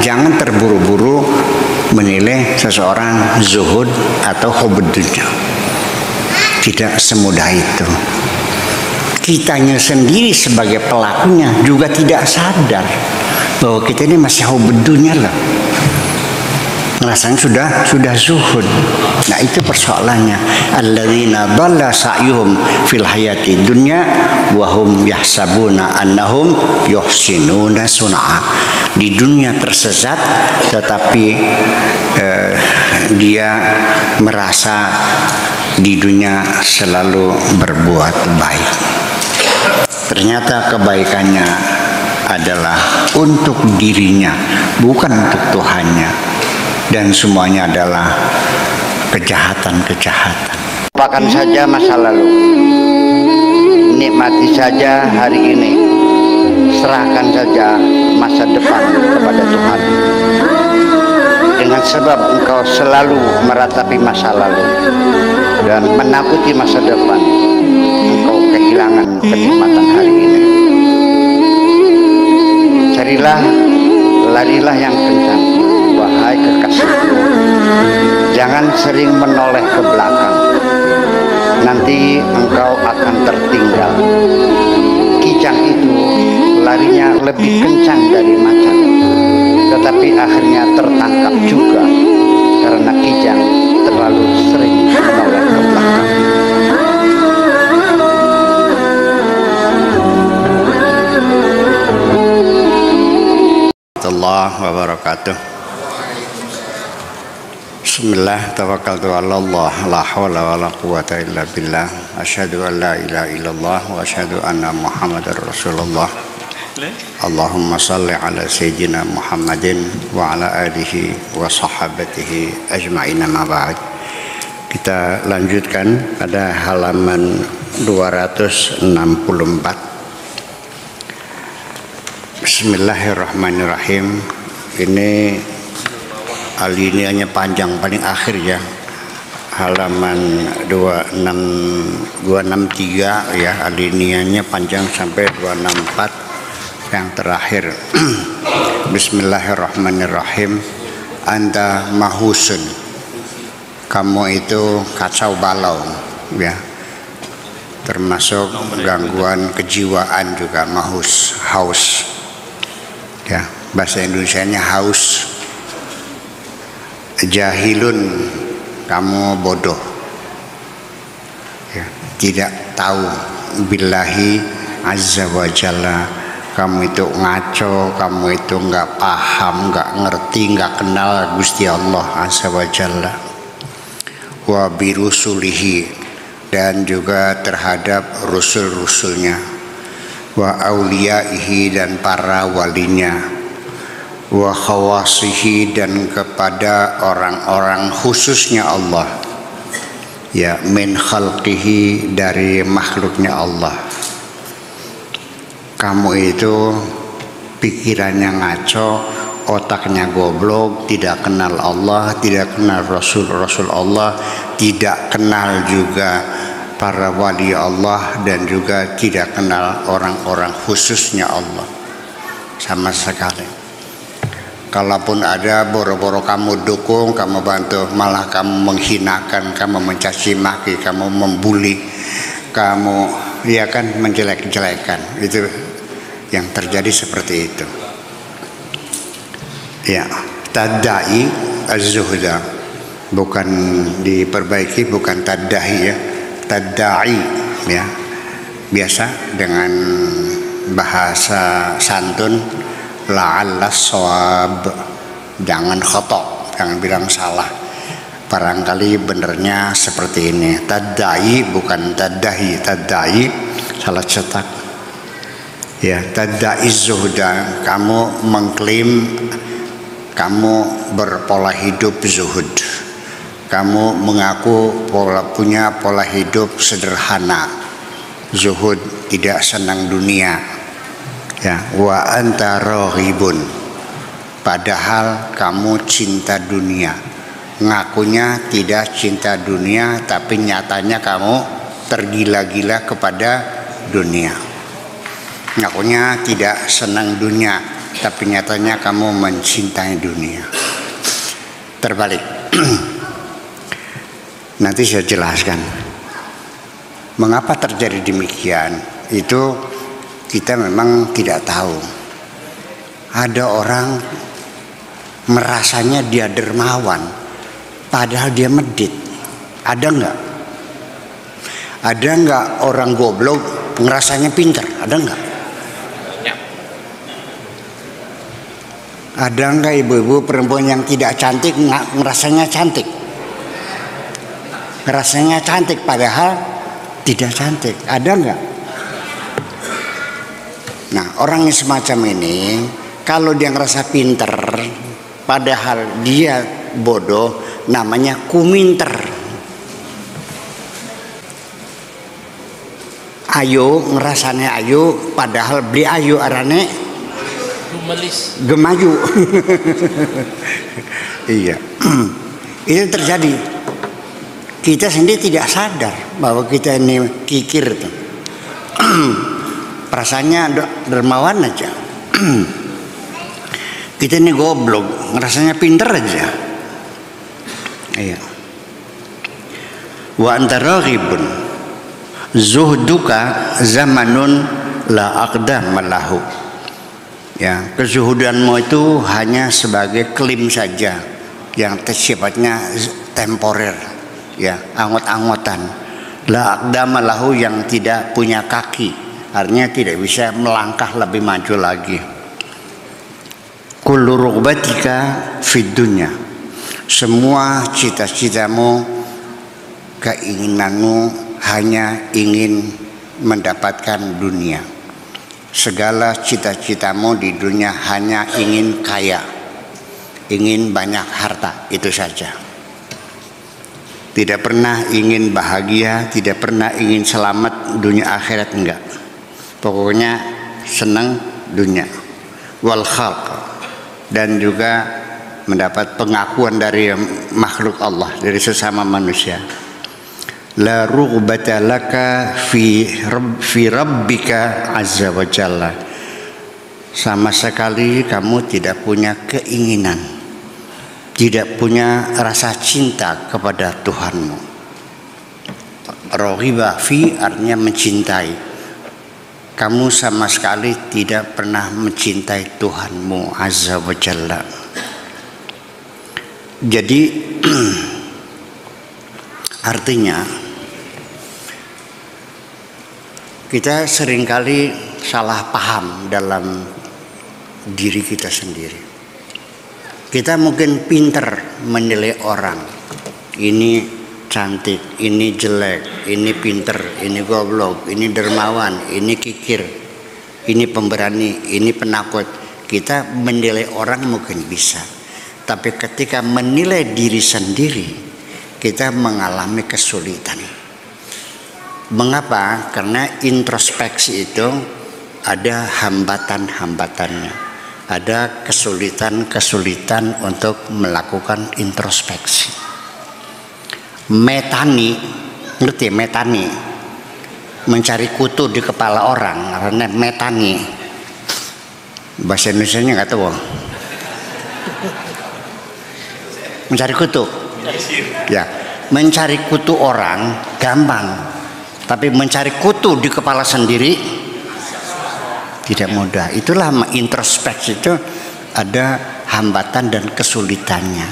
jangan terburu-buru menilai seseorang zuhud atau hubud dunya. Tidak semudah itu. Kitanya sendiri sebagai pelakunya juga tidak sadar bahwa kita ini masih hubud dunya loh. Rasanya sudah zuhud. Nah, itu persoalannya. Alladzina dhalla sa'yuhum fil hayati dunya wa hum yahsabuna annahum yuhsinuna sun'a. Di dunia tersesat tetapi dia merasa di dunia selalu berbuat baik. Ternyata kebaikannya adalah untuk dirinya, bukan untuk Tuhannya. Dan semuanya adalah kejahatan-kejahatan. Lupakan saja masa lalu, nikmati saja hari ini, serahkan saja masa depan kepada Tuhan. Dengan sebab engkau selalu meratapi masa lalu dan menakuti masa depan, engkau kehilangan kenikmatan hari ini. Carilah, larilah yang kencang, wahai kekasihku. Jangan sering menoleh ke belakang, nanti engkau akan tertinggal. Kijang itu larinya lebih kencang dari macan, tetapi akhirnya tertangkap juga karena kijang terlalu sering menoleh ke belakang. Warahmatullahi wabarakatuh. Bismillah, tawakkaltu 'ala Allah, la haula wala quwwata illa billah. Asyhadu an la ilaha illallah wa asyhadu anna Muhammadar Rasulullah. Allahumma shalli ala sayyidina Muhammadin wa ala alihi wa sahabatihi ajma'in, ma ba'd. Kita lanjutkan pada halaman 264. Bismillahirrahmanirrahim. Ini alinianya panjang, paling akhir ya, halaman 263 ya, alinianya panjang sampai 264 yang terakhir. Bismillahirrahmanirrahim. Anta mahusun, kamu itu kacau balau ya, termasuk gangguan kejiwaan juga, mahus, haus ya, bahasa Indonesianya haus. Jahilun, kamu bodoh ya, tidak tahu. Billahi azza wa jalla, kamu itu ngaco, kamu itu nggak paham, nggak ngerti, nggak kenal Gusti Allah azza wa jalla. Wa birusulihi, dan juga terhadap rusul-rusulnya. Wa auliyaihi, dan para walinya. Wa khawasihi, dan kepada orang-orang khususnya Allah ya, min khalqihi, dari makhluknya Allah. Kamu itu pikirannya ngaco, otaknya goblok, tidak kenal Allah, tidak kenal Rasul Allah, tidak kenal juga para wali Allah, dan juga tidak kenal orang-orang khususnya Allah sama sekali. Kalaupun ada, boro-boro kamu dukung, kamu bantu, malah kamu menghinakan, kamu mencaci maki, kamu membuli, kamu ya kan menjelek-jelekan. Itu yang terjadi seperti itu ya. Tadai az-zuhda, bukan diperbaiki, bukan tadahi ya, tadai ya, biasa dengan bahasa santun. La'alla shawab, jangan khotok, jangan bilang salah, barangkali benernya seperti ini. Tadai bukan tadahi, tadai salah cetak ya. Tadai zuhda, kamu mengklaim kamu berpola hidup zuhud, kamu mengaku punya pola hidup sederhana, zuhud, tidak senang dunia ya. Wa anta raghibun, padahal kamu cinta dunia. Ngakunya tidak cinta dunia, tapi nyatanya kamu tergila-gila kepada dunia. Ngakunya tidak senang dunia, tapi nyatanya kamu mencintai dunia. Terbalik. Nanti saya jelaskan mengapa terjadi demikian. Itu kita memang tidak tahu. Ada orang merasanya dia dermawan, padahal dia medit. Ada enggak? Ada enggak orang goblok ngerasanya pintar? Ada enggak? Ada enggak ibu-ibu perempuan yang tidak cantik ngerasanya cantik? Ngerasanya cantik padahal tidak cantik. Ada enggak? Nah, orang yang semacam ini kalau dia ngerasa pinter padahal dia bodoh, namanya kuminter. Ayo ngerasanya ayo padahal beli ayo arane gemayu. Iya. Itu terjadi. Kita sendiri tidak sadar bahwa kita ini kikir tuh. Perasaannya dermawan aja. Kita ini goblok, ngerasanya pinter aja. Iya. Wa antara ribun zuhduka zamanun la aqdam lahu. Ya, kezuhudanmu itu hanya sebagai klaim saja yang sifatnya temporer, ya, angot-angotan. La aqdam lahu yang tidak punya kaki, artinya tidak bisa melangkah lebih maju lagi. Kullu rugbatika fid dunya, semua cita-citamu, keinginanmu hanya ingin mendapatkan dunia. Segala cita-citamu di dunia hanya ingin kaya, ingin banyak harta, itu saja. Tidak pernah ingin bahagia, tidak pernah ingin selamat dunia akhirat, enggak. Pokoknya senang dunia. Wal khalq, dan juga mendapat pengakuan dari makhluk Allah, dari sesama manusia. La rughbata laka fi rabbika azza wa jalla. Sama sekali kamu tidak punya keinginan, tidak punya rasa cinta kepada Tuhanmu. Raghiba fi artinya mencintai. Kamu sama sekali tidak pernah mencintai Tuhanmu azza wa jalla. Jadi artinya kita seringkali salah paham dalam diri kita sendiri. Kita mungkin pinter menilai orang. Ini cantik, ini jelek, ini pinter, ini goblok, ini dermawan, ini kikir, ini pemberani, ini penakut. Kita menilai orang mungkin bisa. Tapi ketika menilai diri sendiri, kita mengalami kesulitan. Mengapa? Karena introspeksi itu ada hambatan-hambatannya, ada kesulitan-kesulitan untuk melakukan introspeksi. Metani, ngerti metani? Mencari kutu di kepala orang, karena metani. Bahasa Indonesianya nggak tahu. Mencari kutu, ya, mencari kutu orang gampang. Tapi mencari kutu di kepala sendiri tidak mudah. Itulah introspeksi itu ada hambatan dan kesulitannya.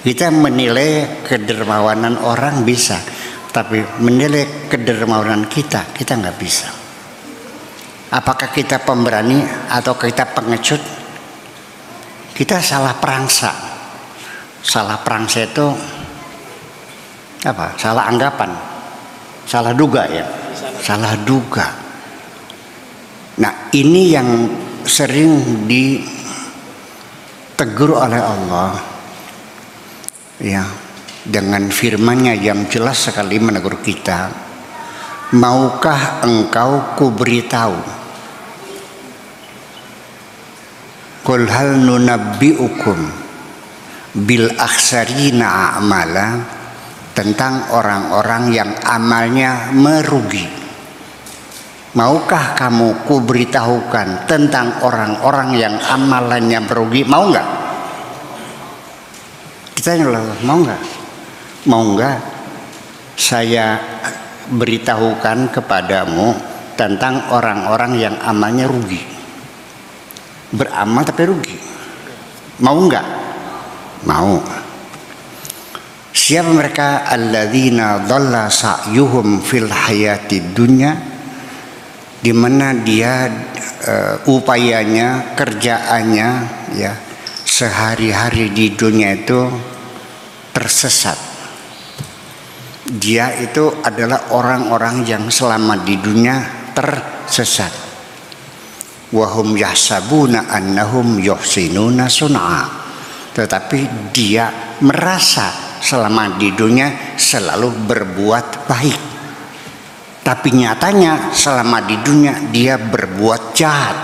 Kita menilai kedermawanan orang bisa, tapi menilai kedermawanan kita nggak bisa. Apakah kita pemberani atau kita pengecut? Kita salah perangsa. Salah perangsa itu apa? Salah anggapan. Salah duga ya, salah duga. Nah, ini yang sering ditegur oleh Allah, ya, dengan firman-Nya yang jelas sekali menegur kita. Maukah engkau kuberitahu? Qul hal nunabbi'ukum bil akhsarina a'mala, tentang orang-orang yang amalnya merugi. Maukah kamu kuberitahukan tentang orang-orang yang amalannya merugi? Mau nggak? Kita mau nggak? Mau nggak saya beritahukan kepadamu tentang orang-orang yang amalnya rugi? Beramal tapi rugi. Mau nggak? Mau. Siapa mereka? Alladzina dhalla sa'yuhum fil hayatid dunya, di mana dia upayanya, kerjaannya ya sehari-hari di dunia itu tersesat. Dia itu adalah orang-orang yang selama di dunia tersesat. Wahum yahsabuna annahum yuhsinuna sun'a, tetapi dia merasa selama di dunia selalu berbuat baik, tapi nyatanya selama di dunia dia berbuat jahat.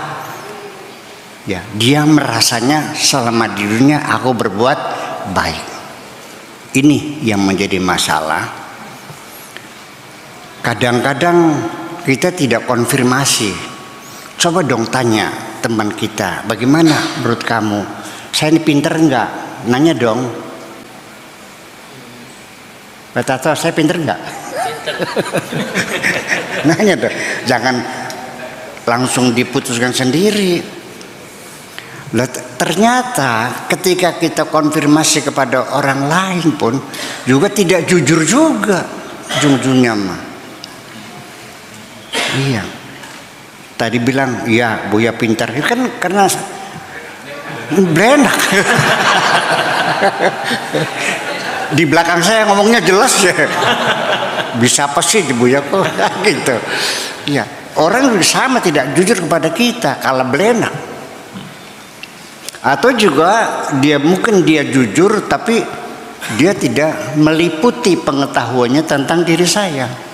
Ya, dia merasanya selama di dunia aku berbuat baik. Ini yang menjadi masalah. Kadang-kadang kita tidak konfirmasi. Coba dong tanya teman kita, bagaimana menurut kamu? Saya ini pinter enggak? Nanya dong. Tato, saya pinter enggak? Nanya dong. Jangan langsung diputuskan sendiri. Ternyata ketika kita konfirmasi kepada orang lain pun juga tidak jujur juga ujung-ujungnya mah. Iya. Tadi bilang ya Buya pintar kan karena berenak. Di belakang saya ngomongnya jelas ya. Bisa apa sih Buya kok gitu. Ya, orang sama tidak jujur kepada kita kalau belenak. Atau juga mungkin dia jujur tapi dia tidak meliputi pengetahuannya tentang diri saya.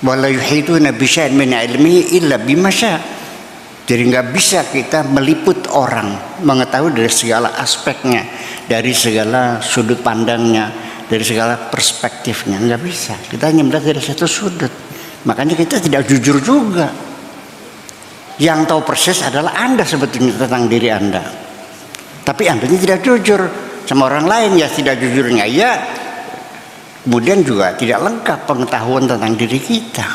Wala yuhituna bi syai'in min ilmihi illa bima syaa. Jadi nggak bisa kita meliput orang, mengetahui dari segala aspeknya, dari segala sudut pandangnya, dari segala perspektifnya, nggak bisa. Kita hanya melihat dari satu sudut. Makanya kita tidak jujur juga. Yang tahu persis adalah Anda sebetulnya tentang diri Anda. Tapi Anda tidak jujur sama orang lain, ya tidak jujurnya ya. Kemudian juga tidak lengkap pengetahuan tentang diri kita.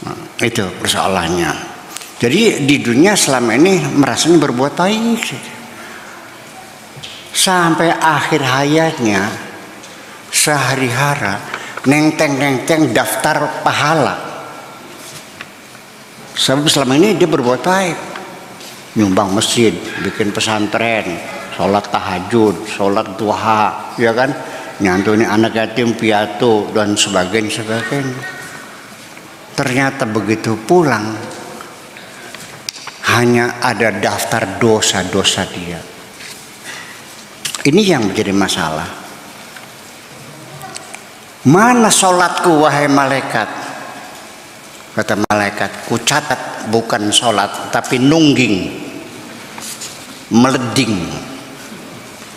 Nah, itu persoalannya. Jadi di dunia selama ini merasanya berbuat baik. Sampai akhir hayatnya sehari-hari nenteng-nenteng daftar pahala. Sebab selama ini dia berbuat baik, nyumbang masjid, bikin pesantren, sholat tahajud, sholat duha, ya kan, nyantuni anak yatim piatu dan sebagainya. Ternyata begitu pulang hanya ada daftar dosa-dosa dia. Ini yang menjadi masalah. Mana sholatku wahai malaikat? Kata malaikat, ku catat bukan sholat tapi nungging, meleding.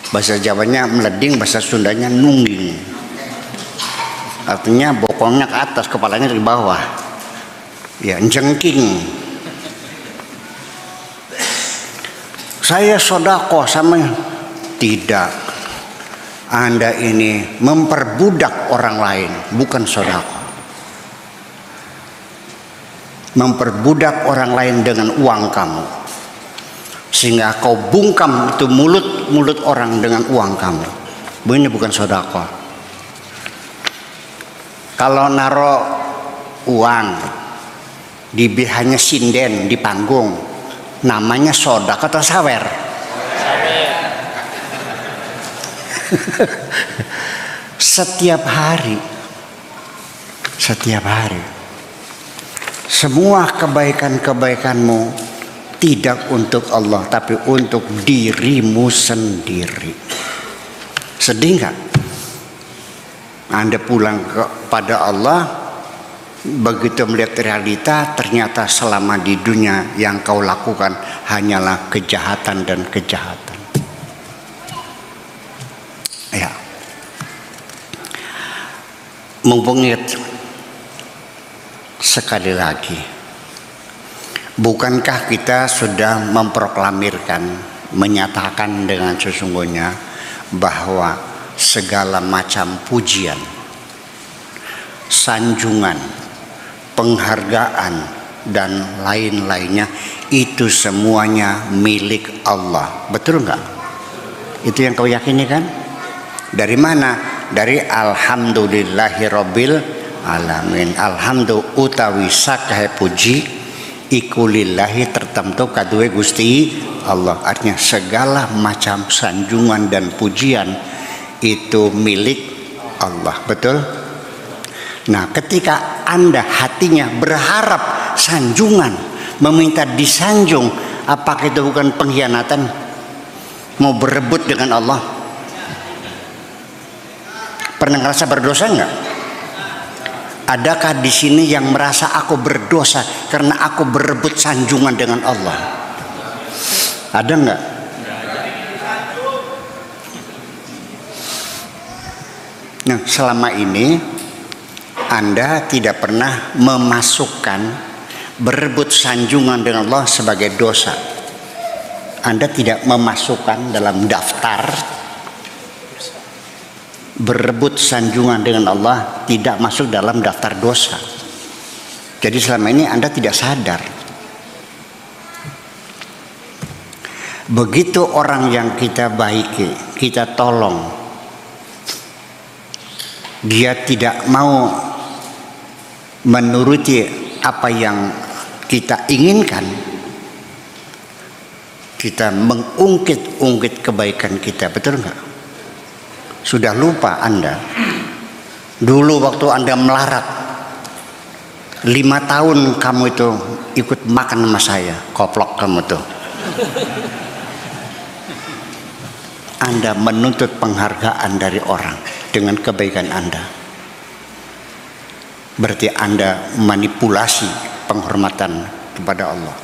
Bahasa Jawanya meleding, bahasa Sundanya nungging. Artinya bokongnya ke atas, kepalanya di bawah. Ya, jengking. Saya sodako sama tidak. Anda ini memperbudak orang lain, bukan sodako. Memperbudak orang lain dengan uang kamu, sehingga kau bungkam itu mulut orang dengan uang kamu. Ini bukan sedekah. Kalau naruh uang di hanya sinden di panggung, namanya sedekah atau sawer? Setiap hari semua kebaikan-kebaikanmu tidak untuk Allah tapi untuk dirimu sendiri. Sedih nggak? Anda pulang kepada Allah, begitu melihat realita, ternyata selama di dunia yang kau lakukan hanyalah kejahatan dan kejahatan. Ya, mumpung ingat sekali lagi, bukankah kita sudah memproklamirkan, menyatakan dengan sesungguhnya bahwa segala macam pujian, sanjungan, penghargaan, dan lain-lainnya itu semuanya milik Allah. Betul enggak? Itu yang kau yakini kan? Dari mana? Dari alhamdulillahirabbil alamin. Alhamdulillah utawi sakahe puji iku lillahi tertentu kaduwe Gusti Allah. Artinya segala macam sanjungan dan pujian itu milik Allah. Betul? Nah, ketika Anda hatinya berharap sanjungan, meminta disanjung, apakah itu bukan pengkhianatan? Mau berebut dengan Allah? Pernah ngerasa berdosa enggak? Adakah di sini yang merasa aku berdosa karena aku berebut sanjungan dengan Allah? Ada enggak? Nah, selama ini Anda tidak pernah memasukkan berebut sanjungan dengan Allah sebagai dosa. Anda tidak memasukkan dalam daftar berebut sanjungan dengan Allah, tidak masuk dalam daftar dosa. Jadi selama ini Anda tidak sadar. Begitu orang yang kita baiki, kita tolong, dia tidak mau menuruti apa yang kita inginkan, kita mengungkit-ungkit kebaikan kita. Betul enggak? Sudah lupa Anda dulu waktu Anda melarat 5 tahun kamu itu ikut makan sama saya, koplok kamu tuh. Anda menuntut penghargaan dari orang dengan kebaikan Anda. Berarti Anda manipulasi penghormatan kepada Allah.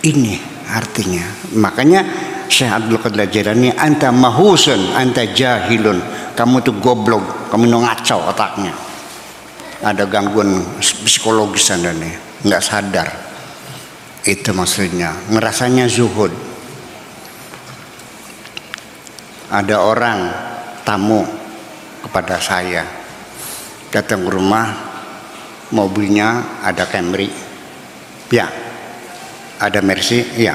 Ini artinya, makanya Syekh Abdul Qadir Jailani, anta mahusun, anta jahilun, kamu tuh goblok, kamu tuh ngacau otaknya, ada gangguan psikologis Anda nih, nggak sadar. Itu maksudnya, ngerasanya zuhud. Ada orang tamu kepada saya, datang ke rumah, mobilnya ada Camry, ya, ada Mercy, ya,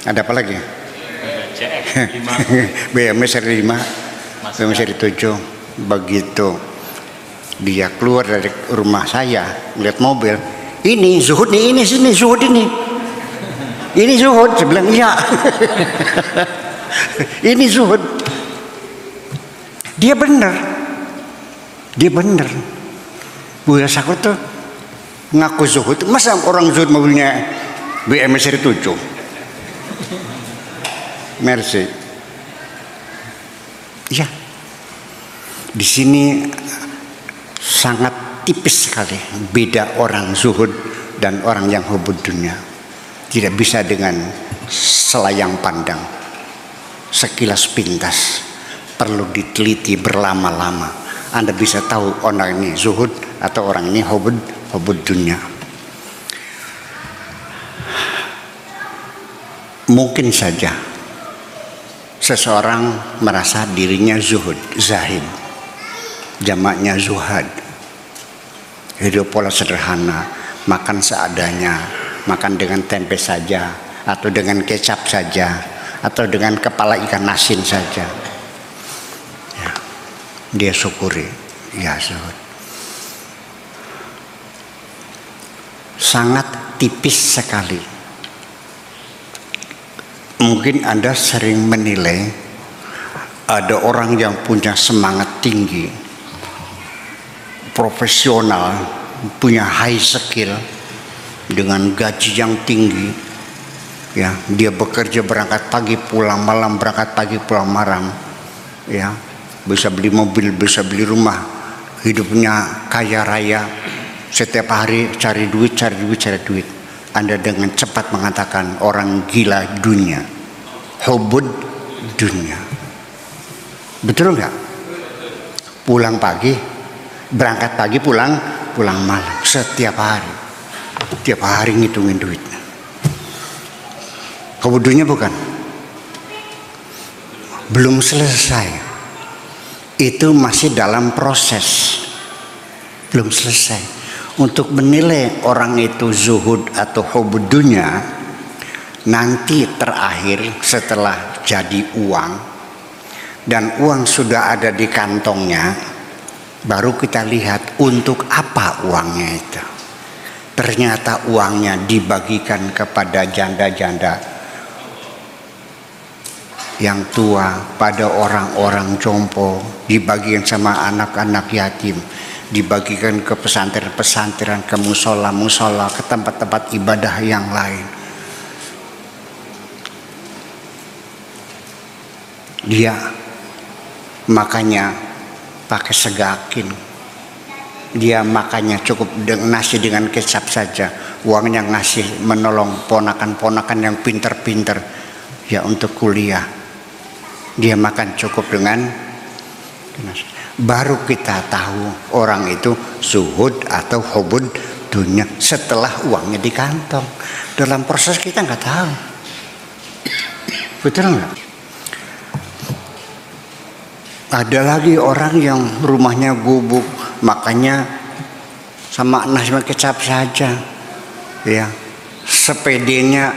ada apa lagi? BMW seri 5, BMW seri 7. Begitu dia keluar dari rumah saya, lihat mobil, ini zuhud nih, ini sini zuhud ini zuhud. Saya bilang iya. Ini zuhud. Dia benar. Buya Sakur tuh ngaku zuhud. Masa orang zuhud mobilnya BMW seri 7, Mercy? Ya, di sini sangat tipis sekali beda orang zuhud dan orang yang hubud dunia. Tidak bisa dengan selayang pandang, sekilas pintas, perlu diteliti berlama-lama. Anda bisa tahu orang ini zuhud atau orang ini hubud dunia. Mungkin saja seseorang merasa dirinya zuhud, zahid, jamaknya zuhad, hidup pola sederhana, makan seadanya, makan dengan tempe saja, atau dengan kecap saja, atau dengan kepala ikan asin saja. Ya, dia syukuri, ya zuhud. Sangat tipis sekali. Mungkin Anda sering menilai ada orang yang punya semangat tinggi, profesional, punya high skill, dengan gaji yang tinggi, ya, dia bekerja berangkat pagi pulang malam, berangkat pagi pulang malam, ya, bisa beli mobil, bisa beli rumah, hidupnya kaya raya, setiap hari cari duit. Anda dengan cepat mengatakan orang gila dunia, hubud dunia. Betul nggak? Pulang pagi berangkat pagi pulang malam setiap hari, tiap hari ngitungin duitnya. Kebudunya bukan, belum selesai, itu masih dalam proses, belum selesai. Untuk menilai orang itu zuhud atau hubudunya, nanti terakhir setelah jadi uang dan uang sudah ada di kantongnya, baru kita lihat untuk apa uangnya itu. Ternyata uangnya dibagikan kepada janda-janda yang tua, pada orang-orang jompo, dibagikan sama anak-anak yatim, dibagikan ke pesantren-pesantren, ke musola-musola, ke tempat-tempat ibadah yang lain. Dia makanya pakai segakin, dia makanya cukup nasi dengan kecap saja, uangnya ngasih menolong ponakan-ponakan yang pinter-pinter ya untuk kuliah. Dia makan cukup dengan nasi. Baru kita tahu orang itu zuhud atau hubud dunia setelah uangnya di kantong. Dalam proses kita nggak tahu, betul nggak? Ada lagi orang yang rumahnya gubuk, makanya sama nasi kecap saja, ya. Sepedanya,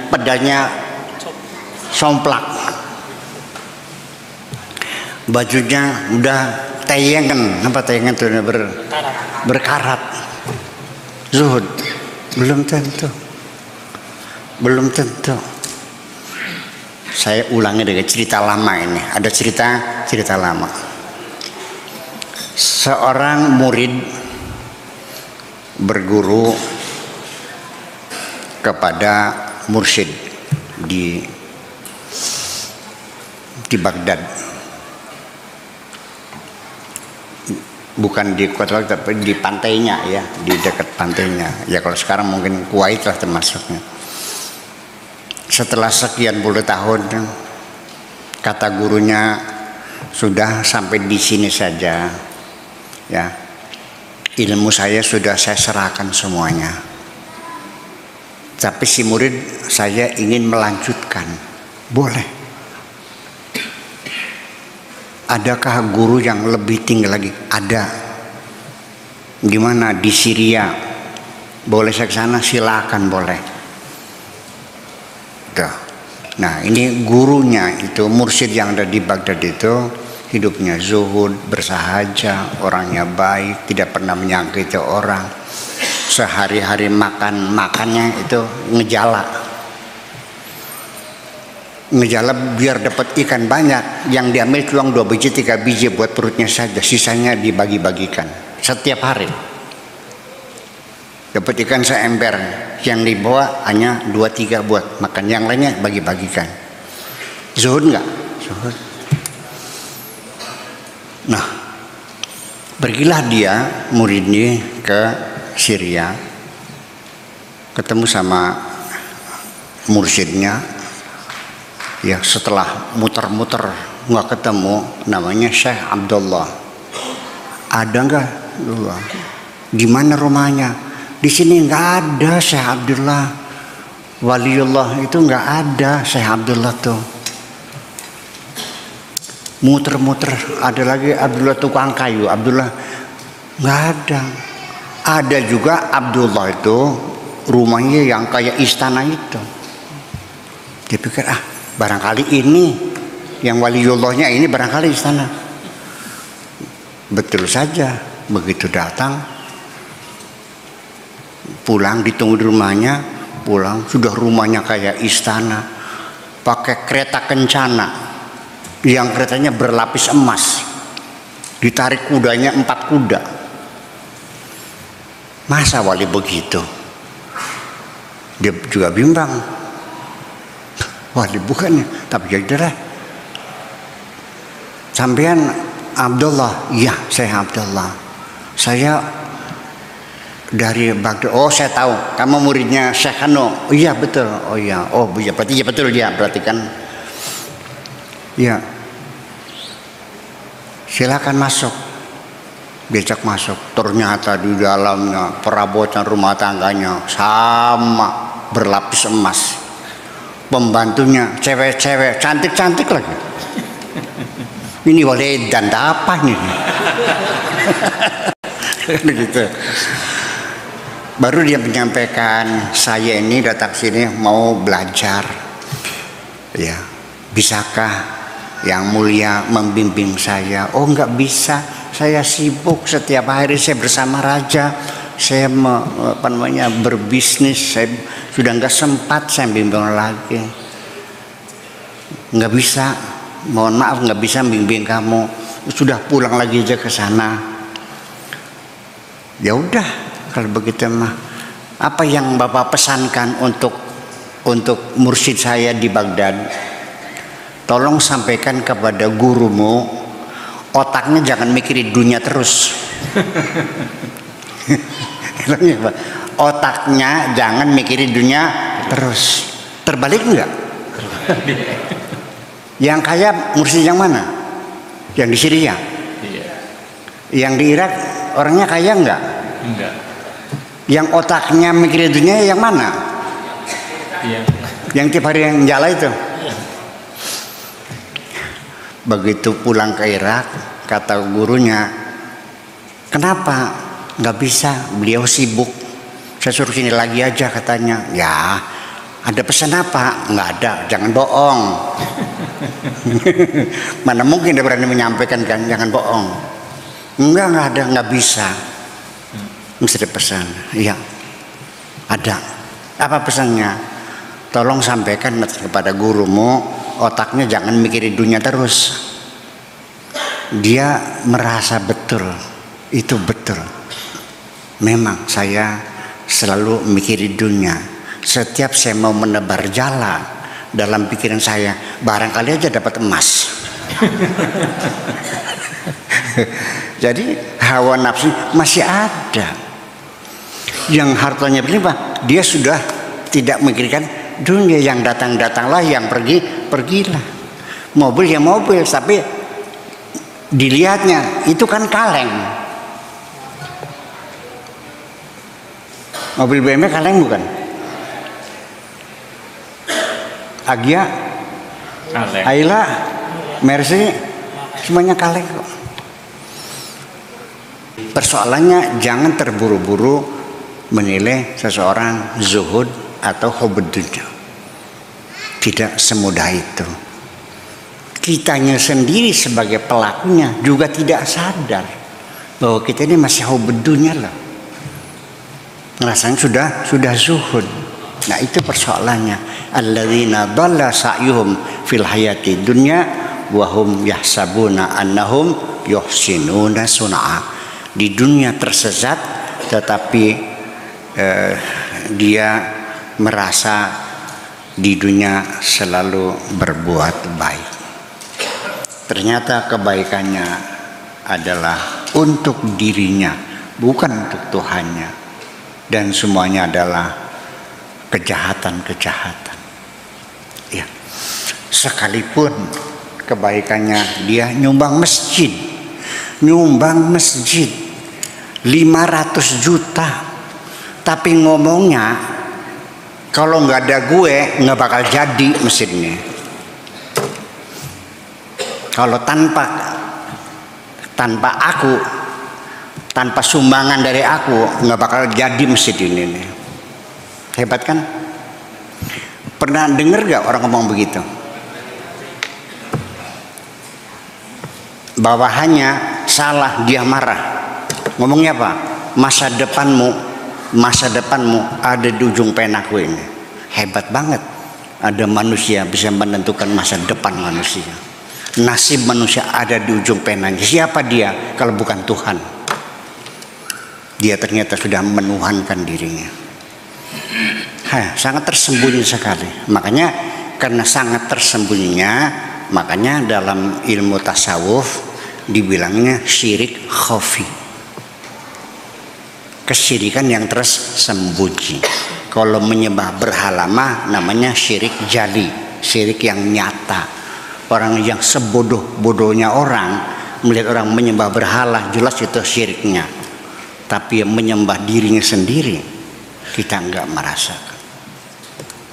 pedanya somplak. Bajunya udah tayangan, apa tayangan itu berkarat. Zuhud belum tentu. Saya ulangi dengan cerita lama ini. Ada cerita lama. Seorang murid berguru kepada mursyid di Baghdad. Bukan di kota, tapi di pantainya ya, di dekat pantainya. Ya kalau sekarang mungkin Kuwait lah termasuknya. Setelah sekian puluh tahun, kata gurunya, sudah sampai di sini saja. Ya, ilmu saya sudah saya serahkan semuanya. Tapi si murid saya ingin melanjutkan, boleh. Adakah guru yang lebih tinggi lagi? Ada. Gimana di Syria? Boleh saya ke sana? Silakan boleh. Tuh. Nah ini gurunya itu, mursyid yang ada di Baghdad itu, hidupnya zuhud, bersahaja, orangnya baik, tidak pernah menyakiti orang. Sehari-hari makannya itu ngejala biar dapat ikan banyak, yang diambil cuma 2 biji 3 biji buat perutnya saja, sisanya dibagi-bagikan setiap hari. Dapat ikan seember, yang dibawa hanya 2-3 buat makan, yang lainnya bagi-bagikan. Zuhud enggak? Zuhud. Nah, pergilah dia muridnya ke Syria, ketemu sama mursyidnya. Ya setelah muter-muter nggak ketemu, namanya Syekh Abdullah. Ada nggak? Di mana rumahnya? Di sini nggak ada Syekh Abdullah. Waliullah itu nggak ada Syekh Abdullah tuh. Muter-muter, ada lagi Abdullah tukang kayu. Abdullah nggak ada. Ada juga Abdullah itu rumahnya yang kayak istana itu. Dia pikir barangkali ini yang waliullahnya ini barangkali istana. Betul saja, begitu datang, pulang ditunggu di rumahnya, pulang sudah rumahnya kayak istana, pakai kereta kencana, yang keretanya berlapis emas, ditarik kudanya 4 kuda. Masa wali begitu? Dia juga bimbang. Wali bukannya, tapi jadilah sampean Abdullah. Iya, saya Abdullah. Saya dari Baghdad. Oh, saya tahu. Kamu muridnya Syekh Hano. Oh, iya betul. Oh iya. Oh iya, berarti ya betul dia. Berarti kan. Ya. Silakan masuk. diajak masuk, ternyata di dalamnya perabotan rumah tangganya sama berlapis emas. Pembantunya cewek-cewek cantik-cantik lagi. Ini boleh dan apa nih? Begitu. Baru dia menyampaikan, saya ini datang sini mau belajar. Ya, bisakah yang mulia membimbing saya? Oh, nggak bisa. Saya sibuk, setiap hari saya bersama raja. Saya berbisnis. Saya sudah nggak sempat saya bimbing lagi. Nggak bisa. Mohon maaf, nggak bisa bimbing kamu. Sudah pulang lagi aja ke sana. Ya udah, kalau begitu mah. Apa yang Bapak pesankan untuk mursyid saya di Baghdad? Tolong sampaikan kepada gurumu, otaknya jangan mikirin dunia terus. Otaknya jangan mikirin dunia terus. Terbalik enggak? Yang kaya mursyid yang mana? Yang di Syria? Iya. Yang di Irak orangnya kaya enggak? Enggak. Yang otaknya mikirin dunia yang mana? Iya. Yang tiap hari yang nyala itu. Begitu pulang ke Irak, kata gurunya, kenapa nggak bisa? Beliau sibuk. Saya suruh sini lagi aja katanya. Ya, ada pesan apa? Nggak ada, jangan bohong. Mana mungkin dia berani menyampaikan kan? Jangan bohong. Nggak ada, nggak bisa. Mesti ada pesan. Iya, ada. Apa pesannya? Tolong sampaikan kepada gurumu, otaknya jangan mikirin dunia terus. Dia merasa betul, itu betul. Memang saya selalu mikirin dunia. Setiap saya mau menebar jala, dalam pikiran saya barangkali aja dapat emas. Jadi hawa nafsu masih ada. Yang hartanya berlimpah, dia sudah tidak memikirkan dunia. Yang datang-datanglah, yang pergilah. Mobil ya mobil, tapi dilihatnya itu kan kaleng. Mobil BMW kaleng bukan? Agia, kaleng. Ayla, Mercy, semuanya kaleng kok. Persoalannya jangan terburu-buru menilai seseorang zuhud atau hubud dunya. Tidak semudah itu. Kitanya sendiri sebagai pelakunya juga tidak sadar bahwa kita ini masih hubud dunya loh. Ngerasanya sudah zuhud. Nah, itu persoalannya. Alladzina dhalla sa'yuhum fil hayati dunya wa hum yahsabuna annahum yuhsinuna sun'a. Di dunia tersesat tetapi dia merasa di dunia selalu berbuat baik. Ternyata kebaikannya adalah untuk dirinya, bukan untuk Tuhannya. Dan semuanya adalah kejahatan-kejahatan. Ya. Sekalipun kebaikannya dia nyumbang masjid 500 juta. Tapi ngomongnya, kalau nggak ada gue nggak bakal jadi masjidnya. Kalau tanpa aku, tanpa sumbangan dari aku nggak bakal jadi masjid ini. Hebat kan? Pernah dengar gak orang ngomong begitu? Bawahannya salah, dia marah. Ngomongnya apa? Masa depanmu ada di ujung penaku ini. Hebat banget. Ada manusia bisa menentukan masa depan manusia. Nasib manusia ada di ujung penanya. Siapa dia kalau bukan Tuhan? Dia ternyata sudah menuhankan dirinya. Sangat tersembunyi sekali. Makanya karena sangat tersembunyinya, makanya dalam ilmu tasawuf dibilangnya syirik khafi. Kesyirikan yang tersembunyi. Kalau menyembah berhala mah namanya syirik jali, syirik yang nyata. Orang yang sebodoh-bodohnya orang melihat orang menyembah berhala, jelas itu syiriknya. Tapi menyembah dirinya sendiri, kita enggak merasakan.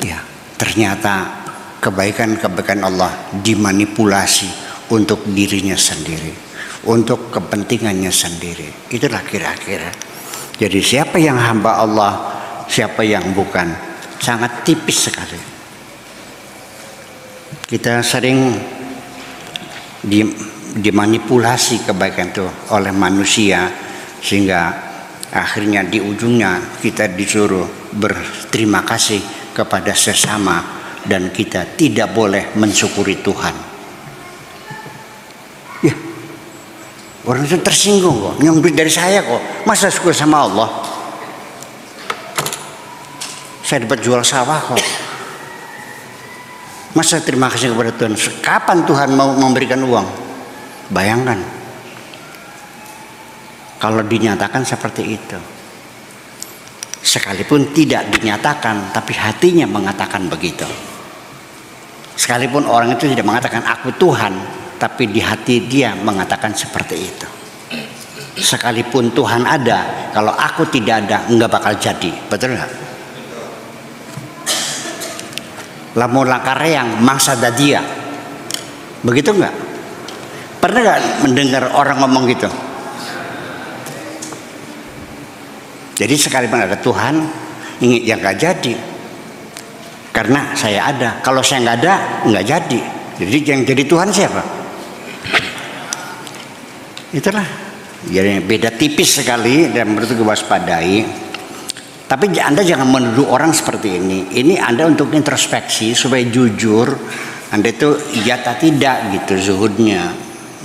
Ya, ternyata kebaikan-kebaikan Allah dimanipulasi untuk dirinya sendiri, untuk kepentingannya sendiri. Itulah kira-kira. Jadi siapa yang hamba Allah, siapa yang bukan, sangat tipis sekali. Kita sering dimanipulasi kebaikan itu oleh manusia, sehingga akhirnya di ujungnya kita disuruh berterima kasih kepada sesama dan kita tidak boleh mensyukuri Tuhan. Ya, orang itu tersinggung kok, nyumbit dari saya kok, masa syukur sama Allah? Saya dapat jual sawah kok, masa terima kasih kepada Tuhan? Kapan Tuhan mau memberikan uang? Bayangkan kalau dinyatakan seperti itu. Sekalipun tidak dinyatakan, tapi hatinya mengatakan begitu. Sekalipun orang itu tidak mengatakan aku Tuhan, tapi di hati dia mengatakan seperti itu. Sekalipun Tuhan ada, kalau aku tidak ada, enggak bakal jadi. Betul nggak? Lamun lakareang mangsa dadia, begitu nggak? Pernah nggak mendengar orang ngomong gitu? Jadi sekalipun ada Tuhan, ingin yang nggak jadi, karena saya ada. Kalau saya nggak ada, nggak jadi. Jadi yang jadi Tuhan siapa? Itulah. Jadi beda tipis sekali dan perlu diwaspadai. Tapi Anda jangan menuduh orang seperti ini. Ini Anda untuk introspeksi supaya jujur. Anda itu iya atau tidak gitu zuhudnya,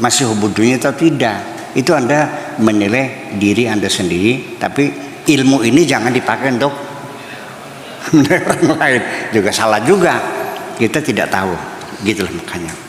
masih hubudunya atau tidak. Itu Anda menilai diri Anda sendiri. Tapi ilmu ini jangan dipakai untuk orang lain. Juga salah juga. Kita tidak tahu. Gitulah makanya.